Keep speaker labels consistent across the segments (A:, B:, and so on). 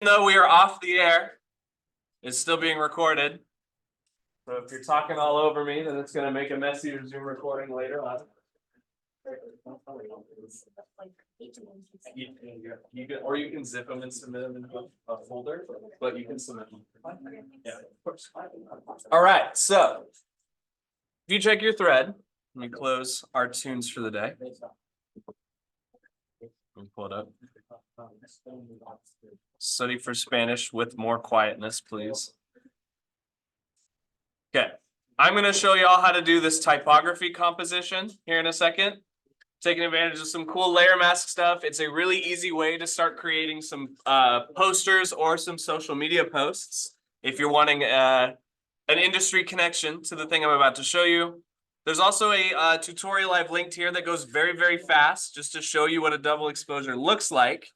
A: though we are off the air, it's still being recorded. So if you're talking all over me, then it's going to make a messier Zoom recording later on. Or you can zip them and submit them in a folder, but you can submit them. Yeah, of course. All right, so if you check your thread, let me close our tunes for the day. Let me pull it up. Study for Spanish with more quietness, please. Okay, I'm going to show you all how to do this typography composition here in a second. Taking advantage of some cool layer mask stuff. It's a really easy way to start creating some posters or some social media posts if you're wanting an industry connection to the thing I'm about to show you. There's also a tutorial I've linked here that goes very, very fast just to show you what a double exposure looks like.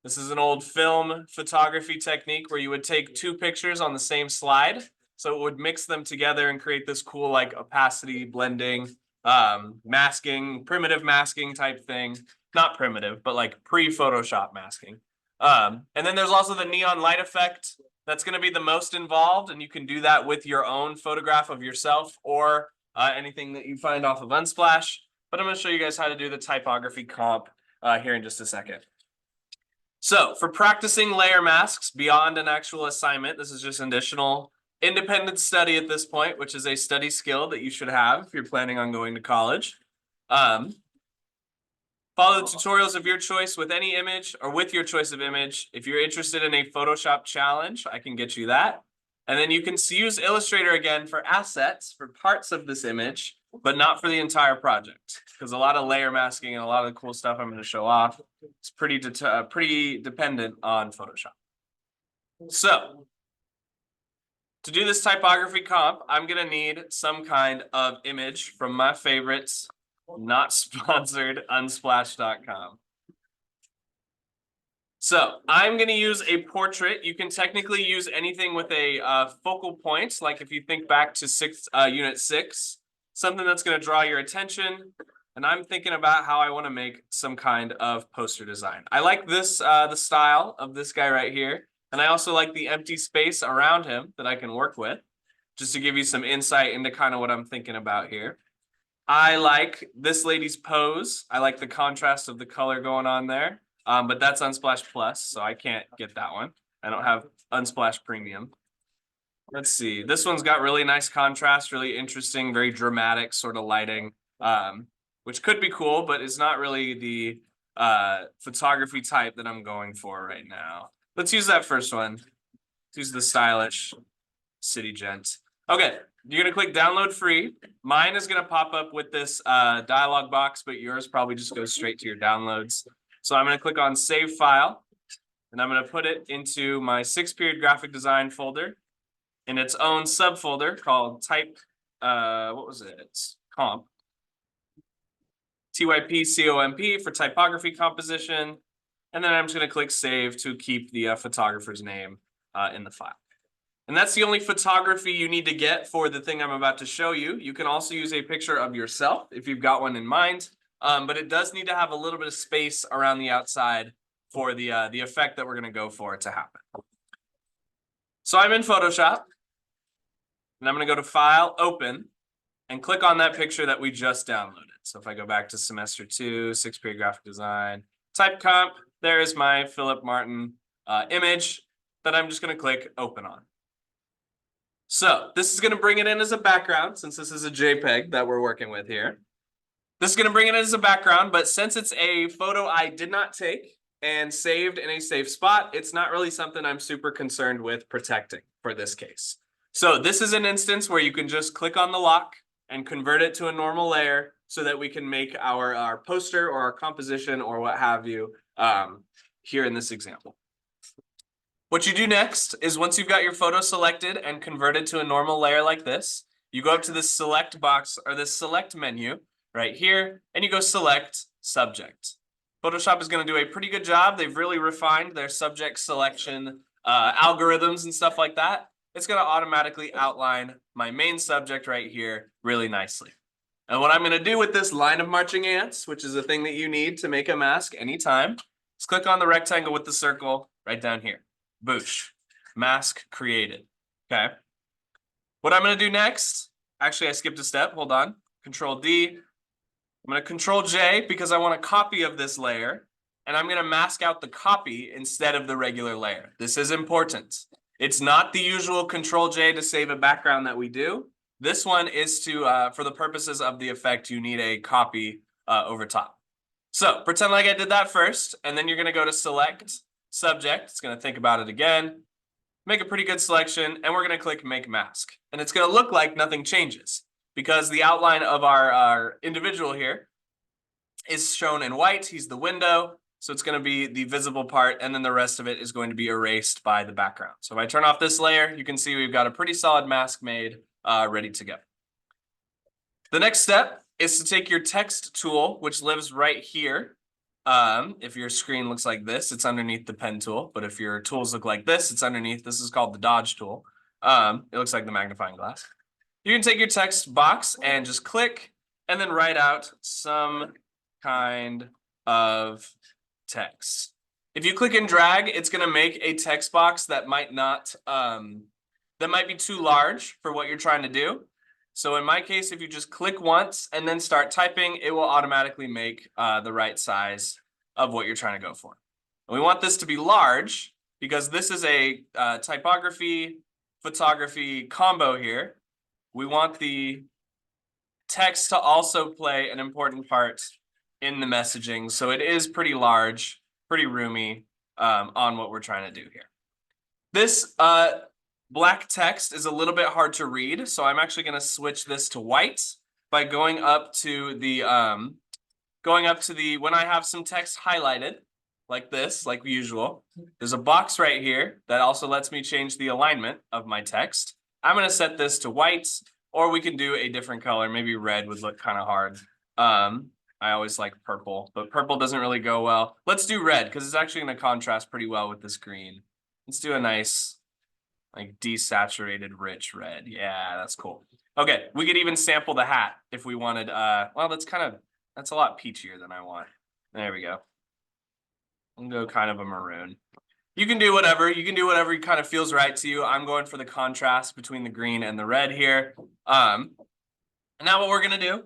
A: This is an old film photography technique where you would take two pictures on the same slide. So it would mix them together and create this cool like opacity blending, masking, primitive masking type thing. Not primitive, but like pre-Photoshop masking. And then there's also the neon light effect. That's going to be the most involved, and you can do that with your own photograph of yourself or anything that you find off of Unsplash. But I'm going to show you guys how to do the typography comp here in just a second. So for practicing layer masks beyond an actual assignment, this is just an additional independent study at this point, which is a study skill that you should have if you're planning on going to college. Follow the tutorials of your choice with any image or with your choice of image. If you're interested in a Photoshop challenge, I can get you that. And then you can use Illustrator again for assets, for parts of this image, but not for the entire project. Because a lot of layer masking and a lot of the cool stuff I'm going to show off is pretty dependent on Photoshop. So to do this typography comp, I'm going to need some kind of image from my favorites, not sponsored, unsplash.com. So I'm going to use a portrait. You can technically use anything with a focal point, like if you think back to Unit 6, something that's going to draw your attention. And I'm thinking about how I want to make some kind of poster design. I like this, the style of this guy right here. And I also like the empty space around him that I can work with, just to give you some insight into kind of what I'm thinking about here. I like this lady's pose. I like the contrast of the color going on there. But that's Unsplash Plus, so I can't get that one. I don't have Unsplash Premium. Let's see. This one's got really nice contrast, really interesting, very dramatic sort of lighting, which could be cool, but it's not really the photography type that I'm going for right now. Let's use that first one. Let's use the stylish city gent. Okay, you're going to click download free. Mine is going to pop up with this dialog box, but yours probably just goes straight to your downloads. So I'm going to click on Save File, and I'm going to put it into my 6-period graphic design folder in its own subfolder called type, what was it? It's comp. TYP-COMP for typography composition. And then I'm just going to click Save to keep the photographer's name in the file. And that's the only photography you need to get for the thing I'm about to show you. You can also use a picture of yourself if you've got one in mind. But it does need to have a little bit of space around the outside for the effect that we're going to go for it to happen. So I'm in Photoshop, and I'm going to go to File, Open, and click on that picture that we just downloaded. So if I go back to Semester 2, 6-period graphic design, type comp, there is my Philip Martin image that I'm just going to click Open on. So this is going to bring it in as a background, since this is a JPEG that we're working with here. This is going to bring it in as a background, but since it's a photo I did not take and saved in a safe spot, it's not really something I'm super concerned with protecting for this case. So this is an instance where you can just click on the lock and convert it to a normal layer so that we can make our poster or our composition or what have you here in this example. What you do next is once you've got your photo selected and converted to a normal layer like this, you go up to this select box or this select menu right here, and you go select subject. Photoshop is going to do a pretty good job. They've really refined their subject selection algorithms and stuff like that. It's going to automatically outline my main subject right here really nicely. And what I'm going to do with this line of marching ants, which is a thing that you need to make a mask anytime, is click on the rectangle with the circle right down here. Boosh. Mask created. Okay. What I'm going to do next, actually, I skipped a step. Hold on. Control D. I'm going to Control J because I want a copy of this layer. And I'm going to mask out the copy instead of the regular layer. This is important. It's not the usual Control J to save a background that we do. This one is to, for the purposes of the effect, you need a copy over top. So pretend like I did that first, and then you're going to go to Select Subject. It's going to think about it again, make a pretty good selection, and we're going to click Make Mask. And it's going to look like nothing changes because the outline of our individual here is shown in white. He's the window. So it's going to be the visible part, and then the rest of it is going to be erased by the background. So if I turn off this layer, you can see we've got a pretty solid mask made, ready to go. The next step is to take your text tool, which lives right here. If your screen looks like this, it's underneath the pen tool. But if your tools look like this, it's underneath. This is called the dodge tool. It looks like the magnifying glass. You can take your text box and just click, and then write out some kind of text. If you click and drag, it's going to make a text box that might not, that might be too large for what you're trying to do. So in my case, if you just click once and then start typing, it will automatically make the right size of what you're trying to go for. And we want this to be large because this is a typography, photography combo here. We want the text to also play an important part in the messaging. So it is pretty large, pretty roomy on what we're trying to do here. This black text is a little bit hard to read, so I'm actually going to switch this to white by going up to the when I have some text highlighted like this, like usual. There's a box right here that also lets me change the alignment of my text. I'm going to set this to white, or we can do a different color. Maybe red would look kind of hard. I always like purple, but purple doesn't really go well. Let's do red because it's actually going to contrast pretty well with this green. Let's do a nice, like, desaturated, rich red. Yeah, that's cool. Okay, we could even sample the hat if we wanted. Well, that's a lot peachier than I want. There we go. I'll go kind of a maroon. You can do whatever. You can do whatever kind of feels right to you. I'm going for the contrast between the green and the red here. And now what we're going to do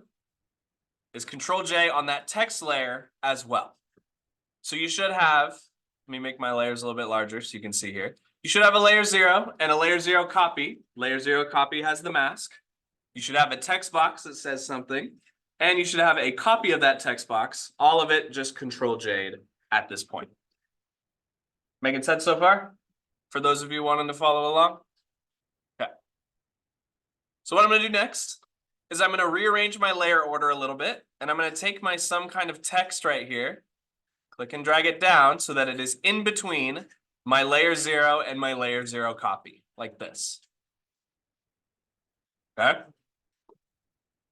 A: is Control J on that text layer as well. So you should have, let me make my layers a little bit larger so you can see here. You should have a layer 0 and a layer 0 copy. Layer 0 copy has the mask. You should have a text box that says something. And you should have a copy of that text box. All of it just Control J'd at this point. Making sense so far? For those of you wanting to follow along? Okay. So what I'm going to do next is I'm going to rearrange my layer order a little bit. And I'm going to take my some kind of text right here. Click and drag it down so that it is in between my layer 0 and my layer 0 copy, like this. Okay.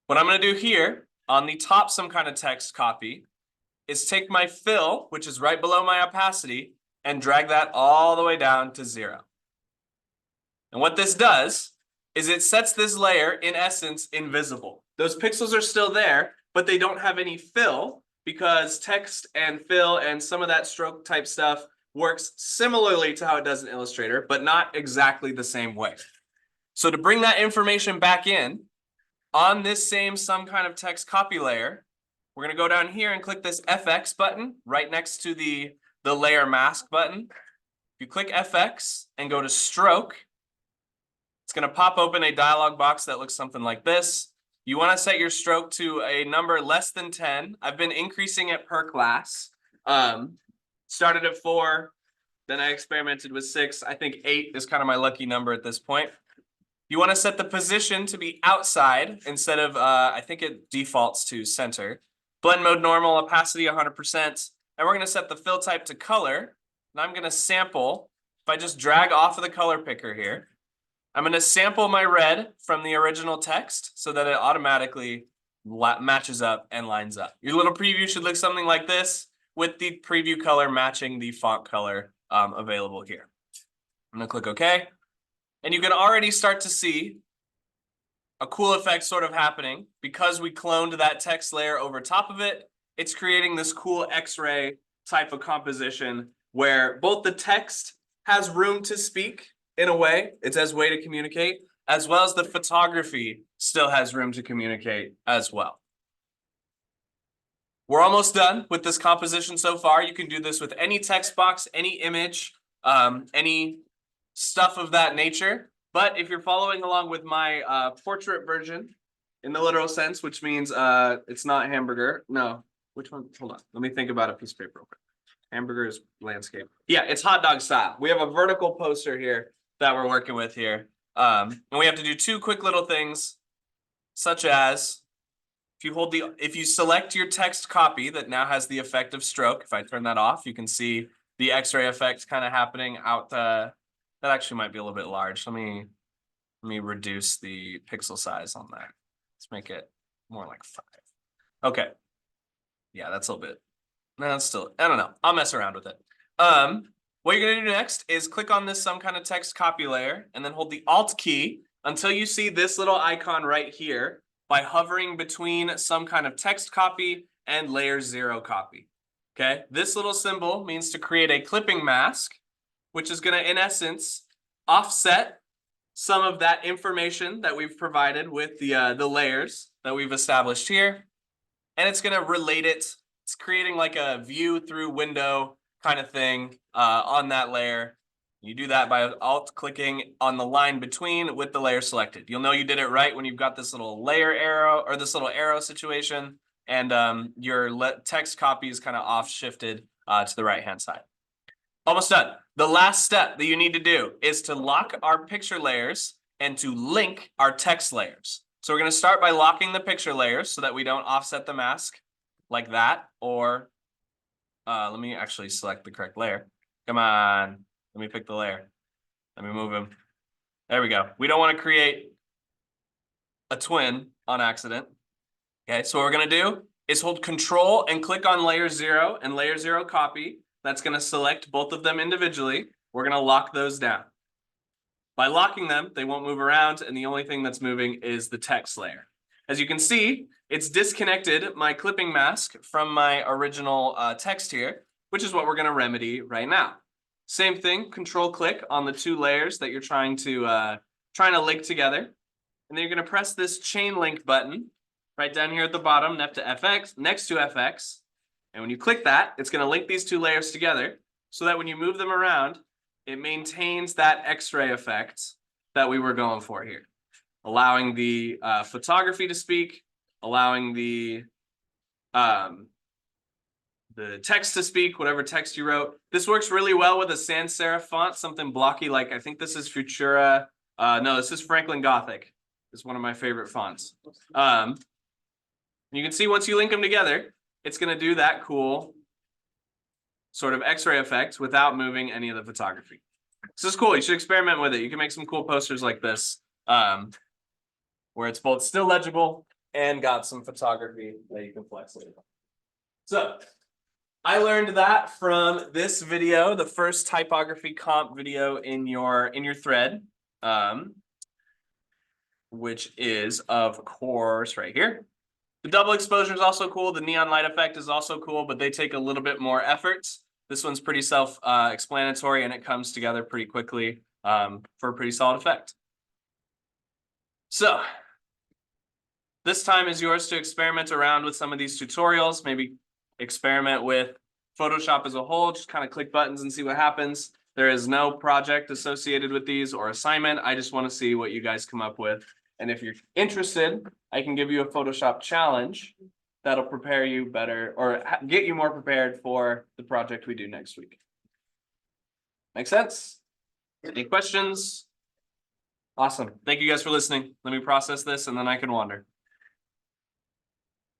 A: What I'm going to do here on the top some kind of text copy is take my fill, which is right below my opacity, and drag that all the way down to 0. And what this does is it sets this layer, in essence, invisible. Those pixels are still there, but they don't have any fill because text and fill and some of that stroke type stuff works similarly to how it does in Illustrator, but not exactly the same way. So to bring that information back in, on this same some kind of text copy layer, we're going to go down here and click this FX button right next to the layer mask button. If you click FX and go to stroke, it's going to pop open a dialog box that looks something like this. You want to set your stroke to a number less than 10. I've been increasing it per class. Started at 4, then I experimented with 6. I think 8 is kind of my lucky number at this point. You want to set the position to be outside instead of, I think it defaults to center. Blend mode normal, opacity 100%. And we're going to set the fill type to color. And I'm going to sample, if I just drag off of the color picker here, I'm going to sample my red from the original text so that it automatically matches up and lines up. Your little preview should look something like this with the preview color matching the font color available here. I'm going to click OK. And you can already start to see a cool effect sort of happening because we cloned that text layer over top of it. It's creating this cool X-ray type of composition where both the text has room to speak in a way. It has way to communicate, as well as the photography still has room to communicate as well. We're almost done with this composition so far. You can do this with any text box, any image, any stuff of that nature. But if you're following along with my portrait version in the literal sense, which means it's not hamburger. No, which one? Hold on. Let me think about a piece of paper real quick. Hamburger is landscape. Yeah, it's hot dog style. We have a vertical poster here that we're working with here. And we have to do two quick little things, such as if you select your text copy that now has the effect of stroke, if I turn that off, you can see the X-ray effect kind of happening out. That actually might be a little bit large. Let me reduce the pixel size on that. Let's make it more like 5. Okay. Yeah, that's a little bit. No, it's still, I don't know. I'll mess around with it. What you're gonna do next is click on this some kind of text copy layer and then hold the Alt key until you see this little icon right here by hovering between some kind of text copy and layer 0 copy. Okay, this little symbol means to create a clipping mask, which is gonna, in essence, offset some of that information that we've provided with the layers that we've established here. And it's gonna relate it. It's creating like a view through window kind of thing on that layer. You do that by alt clicking on the line between with the layer selected. You'll know you did it right when you've got this little layer arrow or this little arrow situation and your text copy is kind of off shifted to the right hand side. Almost done. The last step that you need to do is to lock our picture layers and to link our text layers. So we're going to start by locking the picture layers so that we don't offset the mask like that, or let me actually select the correct layer. Come on, let me pick the layer. Let me move him. There we go. We don't want to create a twin on accident. Okay, so what we're gonna do is hold Control and click on layer 0 and layer 0 copy. That's gonna select both of them individually. We're gonna lock those down. By locking them, they won't move around, and the only thing that's moving is the text layer. As you can see, it's disconnected my clipping mask from my original text here, which is what we're going to remedy right now. Same thing, Control click on the two layers that you're trying to link together, and then you're going to press this chain link button right down here at the bottom next to FX, and when you click that, it's going to link these two layers together so that when you move them around, it maintains that X-ray effect that we were going for here, allowing the photography to speak, allowing the text to speak, whatever text you wrote. This works really well with a sans serif font, something blocky like, I think this is Futura. No, this is Franklin Gothic. It's one of my favorite fonts. You can see once you link them together, it's going to do that cool sort of X-ray effect without moving any of the photography. This is cool. You should experiment with it. You can make some cool posters like this, where it's both still legible and got some photography that you can flex later. So I learned that from this video, the first typography comp video in your thread, which is of course right here. The double exposure is also cool. The neon light effect is also cool, but they take a little bit more effort. This one's pretty self-explanatory and it comes together pretty quickly for a pretty solid effect. So this time is yours to experiment around with some of these tutorials, maybe experiment with Photoshop as a whole, just kind of click buttons and see what happens. There is no project associated with these or assignment. I just want to see what you guys come up with. And if you're interested, I can give you a Photoshop challenge that'll prepare you better or get you more prepared for the project we do next week. Make sense? Any questions? Awesome. Thank you guys for listening. Let me process this and then I can wander.